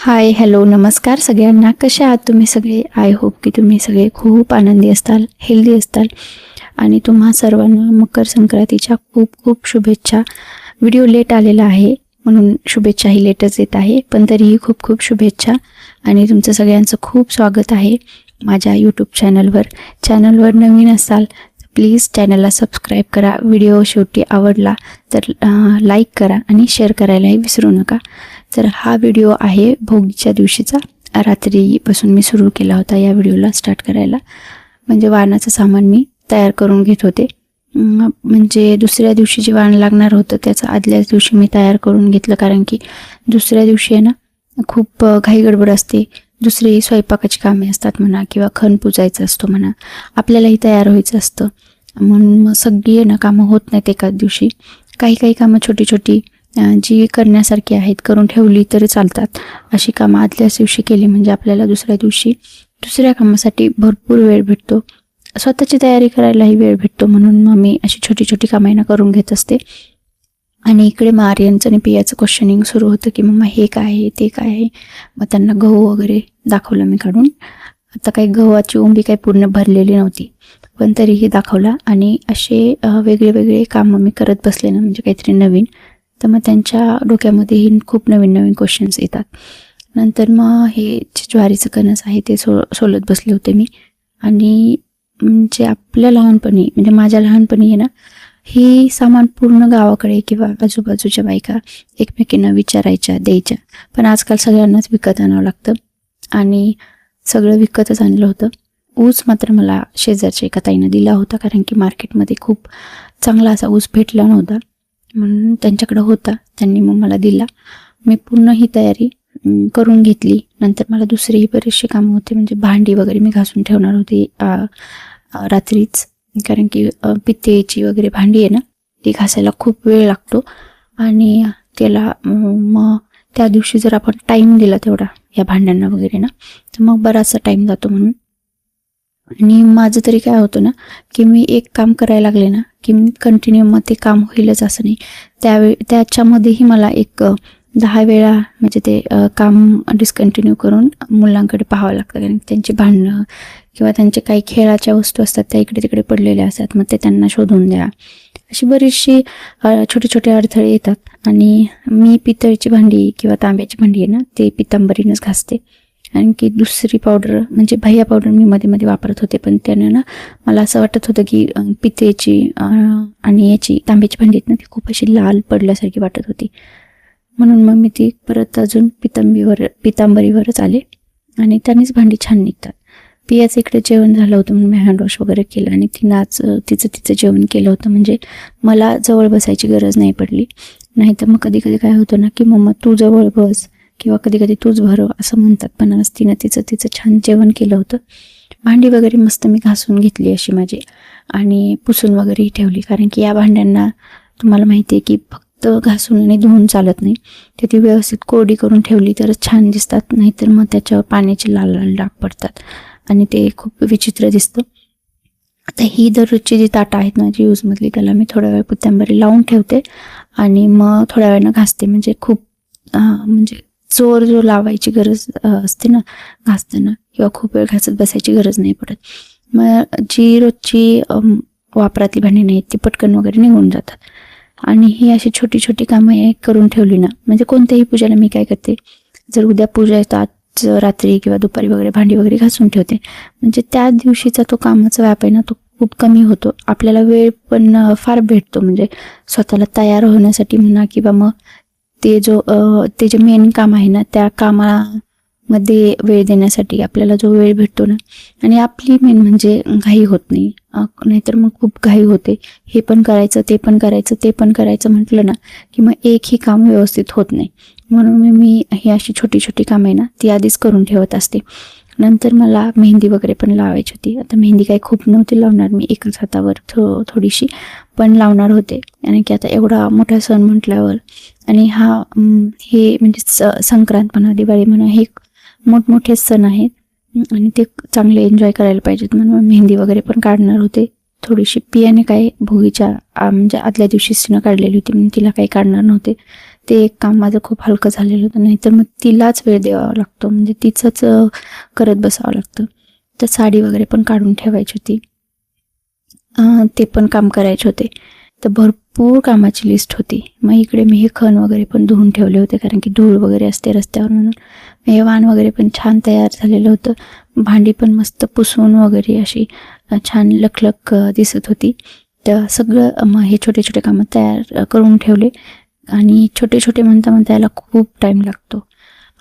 हाय, hello, नमस्कार सगळ्यांना. कसे आहात तुम्ही सगळे? आय होप की तुम्ही सगळे खूप आनंदी असताल, हेल्दी असताल आणि तुम्हा सर्वांना मकर संक्रांतीच्या खूप खूप शुभेच्छा. व्हिडिओ लेट आलेला आहे म्हणून शुभेच्छाही लेटच येत आहे, पण तरीही खूप खूप शुभेच्छा आणि तुमचं सगळ्यांचं खूप स्वागत आहे माझ्या यूट्यूब चॅनलवर नवीन असाल प्लीज चॅनलला सबस्क्राईब करा. व्हिडिओ शेवटी आवडला तर लाईक करा आणि शेअर करायलाही विसरू नका. तर हा व्हिडिओ आहे भोगीच्या दिवशीचा. रात्रीपासून मी सुरू केला होता या व्हिडिओला स्टार्ट करायला. म्हणजे वाणाचं सामान मी तयार करून घेत होते. म्हणजे दुसऱ्या दिवशी जे वाण लागणार होतं त्याचं आदल्याच दिवशी मी तयार करून घेतलं, कारण की दुसऱ्या दिवशी आहे ना खूप घाई गडबड असते. दुसरी स्वयंपाकाची कामे असतात म्हणा, किंवा खण पुजायचं असतो म्हणा, आपल्यालाही तयार व्हायचं असतं. म्हणून मग सगळी आहे ना कामं होत नाहीत एकाच दिवशी. काही कामं छोटी छोटी जी करण्यासारखी आहेत करून ठेवली तरी चालतात. अशी कामं आदल्याच दिवशी केली म्हणजे आपल्याला दुसऱ्या दिवशी दुसऱ्या कामासाठी भरपूर वेळ भेटतो, स्वतःची तयारी करायलाही वेळ भेटतो. म्हणून मग मी अशी छोटी छोटी कामं करून घेत असते. आणि इकडे मग आर्यनचं आणि पियाचं क्वेश्चनिंग सुरू होतं की मम्मा हे काय आहे, ते काय आहे. मग त्यांना गहू वगैरे दाखवलं मी काढून. आता काही गव्हाची उंबी काही पूर्ण भरलेली नव्हती, पण तरीही दाखवला. आणि असे वेगळे कामं मी करत बसले ना, म्हणजे काहीतरी नवीन, तर मग त्यांच्या डोक्यामध्येही खूप नवीन क्वेश्चन्स येतात. नंतर मग हे ज्वारीचं कणस आहे ते सोलत बसले होते मी. आणि म्हणजे आपल्या लहानपणी, म्हणजे माझ्या लहानपणी आहे ना, ही सामान पूर्ण गावाकडे किंवा आजूबाजूच्या बायका एकमेकींना विचारायच्या, द्यायच्या. पण आजकाल सगळ्यांनाच विकत आणावं लागतं आणि सगळं विकतच आणलं होतं. ऊस मात्र मला शेजारच्या एका ताईनं दिला होता, कारण की मार्केटमध्ये खूप चांगला असा ऊस भेटला नव्हता, म्हणून त्यांच्याकडं होता, त्यांनी मग मला दिला. मी पूर्ण ही तयारी करून घेतली. नंतर मला दुसरीही बरेचसे कामं होते, म्हणजे भांडी वगैरे मी घासून ठेवणार होती रात्रीच, कारण की पितळेची वगैरे भांडी आहे ना ती घासायला खूप वेळ लागतो. आणि त्याला मग त्या दिवशी जर आपण टाईम दिला तेवढा या भांड्यांना वगैरे ना, तर मग बराचसा टाईम जातो म्हणून. आणि माझं तरी काय होतं ना, की मी एक काम करायला लागले ना की मी कंटिन्यू मग ते काम होईलच असं नाही. त्याच्यामध्येही मला एक 10 वेळा म्हणजे ते काम डिस्कंटिन्यू करून मुलांकडे पाहावं लागतं, कारण त्यांची भांडणं किंवा त्यांचे काही खेळाच्या वस्तू असतात त्या इकडे तिकडे पडलेल्या असतात, मग ते त्यांना शोधून द्या. अशी बरीचशी छोटे छोटे अडथळे येतात. आणि मी पितळची भांडी किंवा तांब्याची भांडी आहे ना ते पितांबरीनंच घासते. आणखी दुसरी पावडर म्हणजे भैया पावडर मी मध्ये वापरत होते, पण त्यानं ना मला असं वाटत होतं की पितळेची आणि याची तांब्याची भांडी आहेत ना ती खूप अशी लाल पडल्यासारखी वाटत होती. म्हणून मग मी ती परत अजून पितांबरीवरच आले आणि त्यानेच भांडी छान निघतात. पियाचं इकडे जेवण झालं होतं म्हणून मी हँडवॉश वगैरे केलं आणि तिचं जेवण केलं होतं, म्हणजे मला जवळ बसायची गरज नाही पडली. नाही तर मग कधी काय होतं ना की मम्मा तू जवळ बस किंवा कधी तूच भरव असं म्हणतात, पण आज तिचं छान जेवण केलं होतं. भांडी वगैरे मस्त मी घासून घेतली अशी माझी, आणि पुसून वगैरेही ठेवली, कारण की या भांड्यांना तुम्हाला माहिती आहे की फक्त घासून आणि धुवून चालत नाही. तर ती व्यवस्थित कोरडी करून ठेवली तरच छान दिसतात, नाहीतर मग त्याच्यावर पाण्याचे लाल लाल डाग पडतात आणि ते खूप विचित्र दिसतं. आता ही दररोजची जी ताटं आहेत माझी यूजमधली, त्याला मी थोडा वेळ पितांबरी लावून ठेवते आणि मग थोड्या वेळानं घासते. म्हणजे खूप म्हणजे जोर लावायची गरज असते ना घासताना, किंवा खूप वेळ घासत बसायची गरज नाही पडत. मग जी रोजची वापरातली भांडी नाही ती पटकन वगैरे निघून जातात. आणि ही अशी छोटी छोटी कामं करून ठेवली ना, म्हणजे कोणत्याही पूजेला मी काय करते, जर उद्या पूजा येतात रात्री किंवा दुपारी वगैरे भांडी वगैरे घासून ठेवते, म्हणजे त्या दिवशीचा तो कामाचा व्याप आहे ना तो खूप कमी होतो. आपल्याला वेळ पण फार भेटतो, म्हणजे स्वतःला तयार होण्यासाठी म्हणा, किंवा मग ते जे मेन काम आहे ना त्या कामामध्ये वेळ देण्यासाठी आपल्याला जो वेळ भेटतो ना, आणि आपली मेन म्हणजे घाई होत नाही. नाहीतर मग खूप घाई होते, हे पण करायचं ते पण करायचं म्हटलं ना की मग एकही काम व्यवस्थित होत नाही. म्हणून मी ही अशी छोटी छोटी कामं आहे ना ती आधीच करून ठेवत असते. नंतर मला मेहंदी वगैरे पण लावायची होती. आता मेहंदी काही खूप नव्हती लावणार मी, एकाच हातावर थोडीशी पण लावणार होते, आणि की आता एवढा मोठा सण म्हटल्यावर, आणि हे म्हणजे संक्रांत म्हणा, दिवाळी म्हणा, हे मोठमोठे सण आहेत आणि ते चांगले एन्जॉय करायला पाहिजेत. म्हणून मेहंदी वगैरे पण काढणार होते. थोडीशी पियाने काय भोगीच्या म्हणजे आदल्या दिवशीच तिनं काढलेली होती, म्हणून तिला काही काढणार नव्हते. ते एक काम माझं खूप हलकं झालेलं होतं, नाहीतर मग तिलाच वेळ द्यावा लागतो, म्हणजे तिचंच करत बसावं लागतं. तर साडी वगैरे पण काढून ठेवायची होती, ते पण काम करायचे होते. तर भरपूर कामाची लिस्ट होती. मग इकडे मी हे खण वगैरे पण धुवून ठेवले होते, कारण की धूळ वगैरे असते रस्त्यावर म्हणून. हे वाण वगैरे पण छान तयार झालेलं होतं. भांडी पण मस्त पुसून वगैरे अशी छान लखलख दिसत होती. तर सगळं मग हे छोटे छोटे कामं तयार करून ठेवले. आणि छोटे छोटे म्हणता म्हणता याला खूप टाईम लागतो.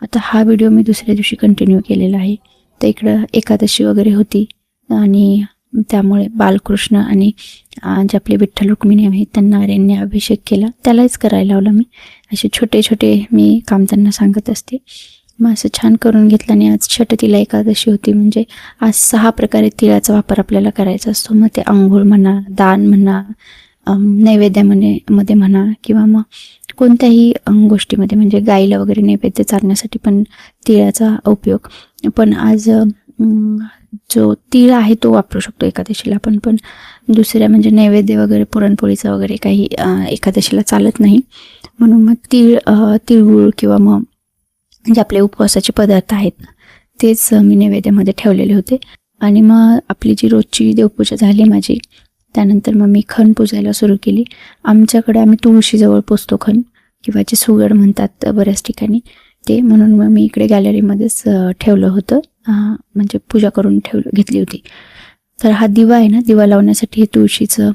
आता हा व्हिडिओ मी दुसऱ्या दिवशी कंटिन्यू केलेला आहे. तर इकडं एकादशी वगैरे होती आणि त्यामुळे बालकृष्ण आणि जे आपले विठ्ठल रुक्मिणी आहेत त्यांना आर्यांनी अभिषेक केला, त्यालाच करायला लावला मी. असे छोटे छोटे मी काम त्यांना सांगत असते. मग असं छान करून घेतलं. आणि आज षटतिला एकादशी होती, म्हणजे आज 6 प्रकारे तिळाचा वापर आपल्याला करायचा असतो. मग ते अंघोळ म्हणा, दान म्हणा, नैवेद्यामध्ये म्हणा, किंवा मग कोणत्याही गोष्टीमध्ये, म्हणजे गाईला वगैरे नैवेद्य चालण्यासाठी पण तिळाचा उपयोग. पण आज जो तीळ आहे तो वापरू शकतो एकादशीला आपण. पण दुसऱ्या म्हणजे नैवेद्य वगैरे पुरणपोळीचा वगैरे काही एकादशीला चालत नाही, म्हणून मग तिळगुळ किंवा मग जे आपले उपवासाचे पदार्थ आहेत तेच मी नैवेद्यामध्ये ठेवलेले होते. आणि मग आपली जी रोजची देवपूजा झाली माझी, त्यानंतर मग मी खण पूजायला सुरू केली. आमच्याकडे आम्ही तुळशीजवळ पुजतो खण, किंवा जे सुगड म्हणतात बऱ्याच ठिकाणी ते, म्हणून मग मी इकडे गॅलरीमध्येच ठेवलं होतं, म्हणजे पूजा करून घेतली होती. तर हा दिवा आहे ना, दिवा लावण्यासाठी हे तुळशीचं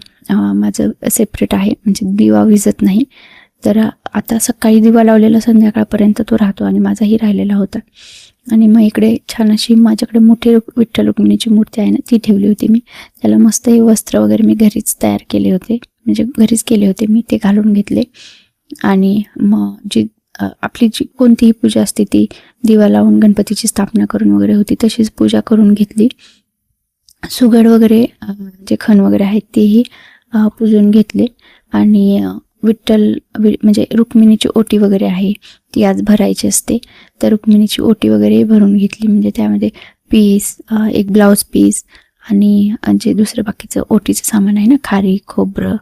माझं सेपरेट आहे, म्हणजे दिवा विझत नाही. तर आता सकाळी दिवा लावलेला संध्याकाळपर्यंत तो राहतो, आणि माझाही राहिलेला होता. आणि मग इकडे छान अशी माझ्याकडे मोठी विठ्ठल रुक्मिणीची मूर्ती आहे ना, ती ठेवली होती मी. त्याला मस्त हे वस्त्र वगैरे मी घरीच तयार केले होते, म्हणजे घरीच केले होते मी, ते घालून घेतले. आणि मग आपली जी कोणतीही पूजा असते ती दिवा लावून गणपतीची स्थापना करून वगैरे होती, तशीच पूजा करून घेतली. सुगड वगैरे जे खण वगैरे आहेत तेही पूजून घेतले. आणि म्हणजे रुक्मिणीची ओटी वगैरे आहे ती आज भरायची असते, तर रुक्मिणीची ओटी वगैरे भरून घेतली. म्हणजे त्यामध्ये पीस, एक ब्लाऊज पीस, आणि जे दुसरं बाकीचं ओटीचं सामान आहे ना, खारी, खोबरं,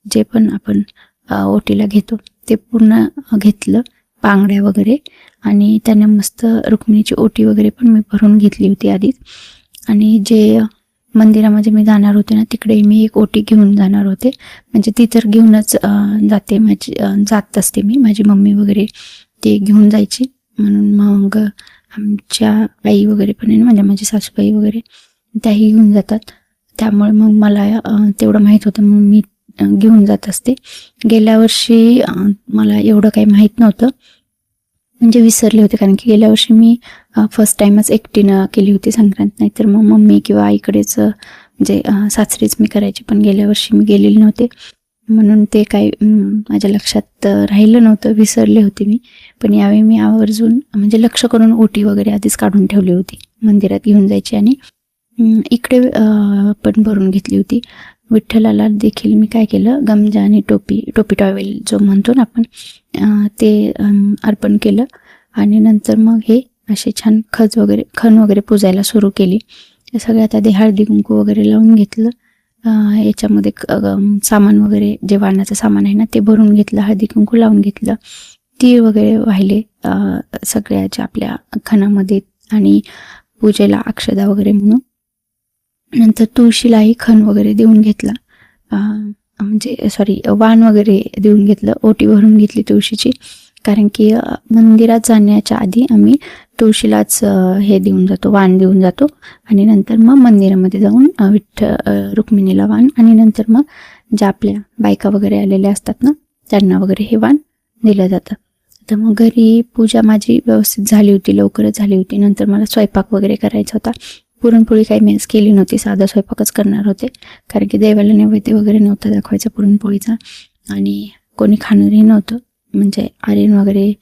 जे पण आपण ओटीला घेतो ते पूर्ण घेतलं, बांगड्या वगैरे. आणि त्याने मस्त रुक्मिणीची ओटी वगैरे पण मी भरून घेतली होती आधीच. आणि जे मंदिरामध्ये मी जाणार होते ना, तिकडे मी एक ओटी घेऊन जाणार होते, म्हणजे ती तर घेऊनच जात असते मी, माझी मम्मी वगैरे ते घेऊन जायची. म्हणून मग आमच्या आई वगैरे पण आहे ना, म्हणजे माझी सासूबाई वगैरे त्याही घेऊन जातात, त्यामुळे मग मला तेवढं माहीत होतं, मग मी घेऊन जात असते. गेल्या वर्षी मला एवढं काही माहीत नव्हतं, म्हणजे विसरले होते, कारण की गेल्या वर्षी मी फर्स्ट टाईमच एकटीनं केली होती संक्रांत. नाहीतर मग मम्मी किंवा आईकडेच म्हणजे सासरीच मी करायची, पण गेल्या वर्षी मी गेलेले नव्हते, म्हणून ते काही माझ्या लक्षात राहिलं नव्हतं, विसरले होते मी. पण यावेळी मी आवर्जून म्हणजे लक्ष करून ओटी वगैरे आधीच काढून ठेवली होती, मंदिरात घेऊन जायची. आणि इकडे पण भरून घेतली होती. विठ्ठलाला देखील मी काय केलं, गमजा आणि टोपी टॉवेल जो म्हणतो ना आपण, ते अर्पण केलं. आणि नंतर मग हे असे छान खण वगैरे पूजायला सुरू केली. सगळ्यात आधी हळदी कुंकू वगैरे लावून घेतलं. याच्यामध्ये सामान वगैरे जे वाणाचं सामान आहे ना ते भरून घेतलं, हळदी कुंकू लावून घेतलं, तीळ वगैरे वाहिले सगळ्याच्या आपल्या खणामध्ये, आणि पूजेला अक्षदा वगैरे म्हणून. नंतर तुळशीलाही खण वगैरे देऊन घेतला, म्हणजे वाण वगैरे देऊन घेतलं, ओटी भरून घेतली तुळशीची. कारण की मंदिरात जाण्याच्या आधी आम्ही तुळशीलाच हे देऊन जातो, वाण देऊन जातो. आणि नंतर मग मंदिरामध्ये जाऊन रुक्मिणीला वाण, आणि नंतर मग ज्या आपल्या बायका वगैरे आलेल्या असतात ना त्यांना वगैरे हे वाण दिलं जातं. तर मग घरी पूजा माझी व्यवस्थित झाली होती, लवकरच झाली होती. नंतर मला स्वयंपाक वगैरे करायचा होता. पुरणपोळी काही मी केली नव्हती, साधा स्वयंपाकच करणार होते, कारण की देवाला नैवेद्य वगैरे नव्हता दाखवायचा पुरणपोळीचा, आणि कोणी खाणारही नव्हतं. म्हणजे आर्यन वगैरे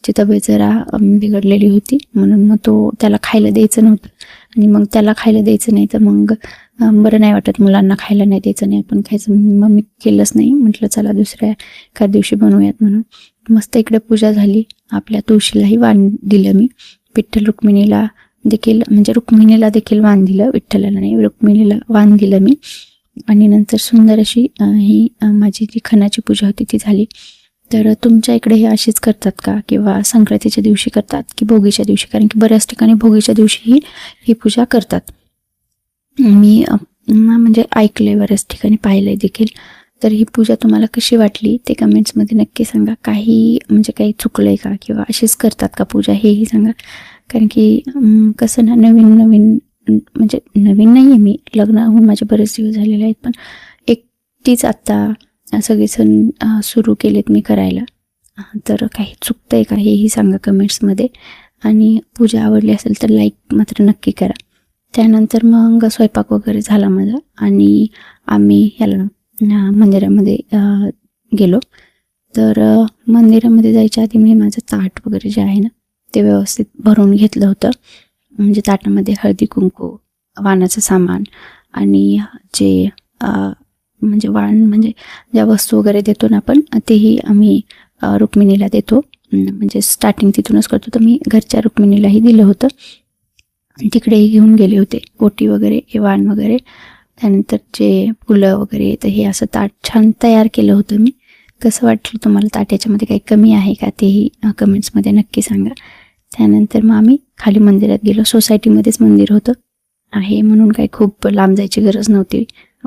ची तब्येत जरा बिघडलेली होती, म्हणून मग त्याला खायला द्यायचं नव्हतं. आणि मग त्याला खायला द्यायचं नाही तर मग बरं नाही वाटत, मुलांना खायला नाही द्यायचं, नाही आपण खायचं. मग मी केलंच नाही, म्हटलं चला दुसऱ्या एखाद्या दिवशी बनवूयात म्हणून. मस्त इकडे पूजा झाली. आपल्या तुळशीलाही वाण दिलं मी, विठ्ठल रुक्मिणीला देखील, म्हणजे रुक्मिणीला देखील वाण दिलं, विठ्ठलाला नाही रुक्मिणीला वाण दिलं मी. आणि नंतर सुंदर अशी ही माझी जी खणाची पूजा होती ती झाली. तर तुमच्या इकडे हे अशीच करतात का, किंवा संक्रांतीच्या दिवशी करतात की भोगीच्या दिवशी? कारण की बऱ्याच ठिकाणी भोगीच्या दिवशी ही पूजा करतात. मी म्हणजे ऐकलंय, बऱ्याच ठिकाणी पाहिलंय देखील. तर ही पूजा तुम्हाला कशी वाटली ते कमेंट्समध्ये नक्की सांगा. काही चुकलंय का, किंवा अशीच करतात का पूजा, हेही सांगा. कारण की कसं ना, नवीन म्हणजे नवीन नाही आहे, मी लग्न होऊन माझे बरेच दिवस झालेले आहेत, पण एकटीच आत्ता सगळे सण सुरू केलेत मी करायला. तर काही चुकतंय का हेही सांगा कमेंट्समध्ये. आणि पूजा आवडली असेल तर लाईक मात्र नक्की करा. त्यानंतर मग स्वयंपाक वगैरे झाला माझा, आणि आम्ही ह्याला मंदिरामध्ये गेलो. तर मंदिरामध्ये जायच्या आधी मी माझं ताट वगैरे जे आहे ना ते व्यवस्थित भरून घेतलं होतं. म्हणजे ताटामध्ये हळदी कुंकू, वाणाचं सामान, आणि जे म्हणजे म्हणजे ज्या वस्तू वगैरे देतो ना आपण, तेही आम्ही रुक्मिणीला देतो. म्हणजे स्टार्टिंग तिथूनच करतो. तर मी घरच्या रुक्मिणीलाही दिलं होतं, तिकडेही घेऊन गेले होते ओटी वगैरे, वाण वगैरे. त्यानंतर जे फुलं वगैरे, तर हे असं ताट छान तयार केलं होतं मी. कसं वाटलं तुम्हाला ताट? याच्यामध्ये काही कमी आहे का तेही कमेंट्समध्ये नक्की सांगा. त्यानंतर मग आम्ही खाली मंदिरात गेलो. सोसायटीमध्येच मंदिर होतं आहे, म्हणून काही खूप लांब जायची गरज नव्हती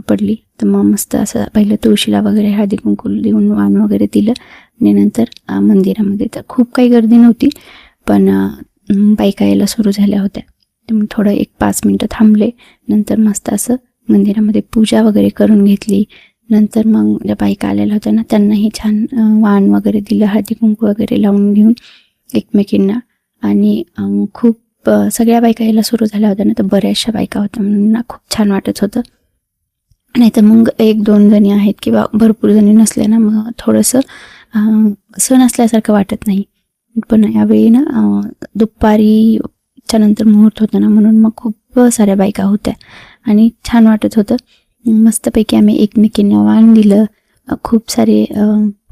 पडली. तर मग मस्त असं पहिलं तुळशीला वगैरे हळदी कुंकू देऊन वाण वगैरे दिलं, आणि नंतर मंदिरामध्ये तर खूप काही गर्दी नव्हती, पण बायका यायला सुरू झाल्या होत्या. तर मग थोडं 1-5 मिनटं थांबले. नंतर मस्त असं मंदिरामध्ये पूजा वगैरे करून घेतली. नंतर मग ज्या बायका आलेल्या होत्या ना, त्यांनाही छान वाण वगैरे दिलं, हळदी कुंकू वगैरे लावून घेऊन एकमेकींना. आणि खूप सगळ्या बायका यायला सुरू झाल्या होत्या ना, तर बऱ्याचशा बायका होत्या, म्हणून ना खूप छान वाटत होतं. नाही तर मग 1-2 जणी आहेत किंवा भरपूर जणी नसल्या ना, मग थोडंसं सण असल्यासारखं वाटत नाही. पण यावेळी ना दुपारीच्या नंतर मुहूर्त होतं ना, म्हणून मग खूप साऱ्या बायका होत्या आणि छान वाटत होतं. मस्तपैकी आम्ही एकमेकींना वाण दिलं. खूप सारे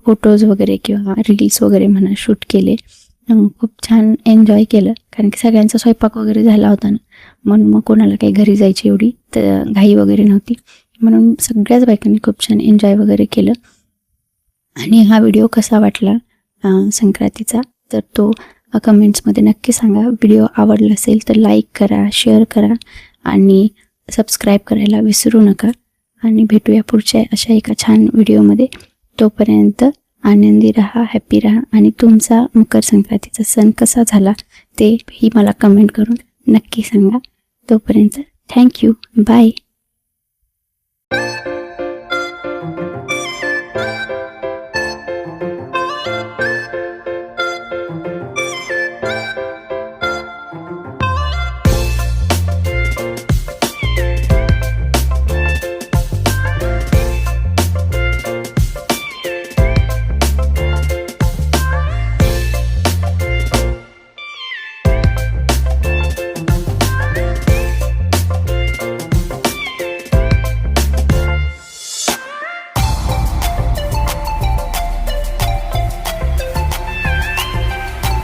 फोटोज वगैरे किंवा रील्स वगैरे म्हणा शूट केले. खूप छान एन्जॉय केलं, कारण की सगळ्यांचा स्वयंपाक वगैरे झाला होता ना, म्हणून मग कोणाला काही घरी जायची एवढी तर घाई वगैरे नव्हती, म्हणून सगळ्याच बायकांनी खूप छान एन्जॉय वगैरे केलं. आणि हा व्हिडिओ कसा वाटला संक्रांतीचा, तर तो कमेंट्समध्ये नक्की सांगा. व्हिडिओ आवडला असेल तर लाईक करा, शेअर करा आणि सबस्क्राईब करायला विसरू नका. आणि भेटूया पुढच्या अशा एका छान व्हिडिओमध्ये. तोपर्यंत आनंदी राहा, हॅपी राहा, आणि तुमचा मकर संक्रांतीचा सण कसा झाला तेही मला कमेंट करून नक्की सांगा. तोपर्यंत थँक्यू, बाय.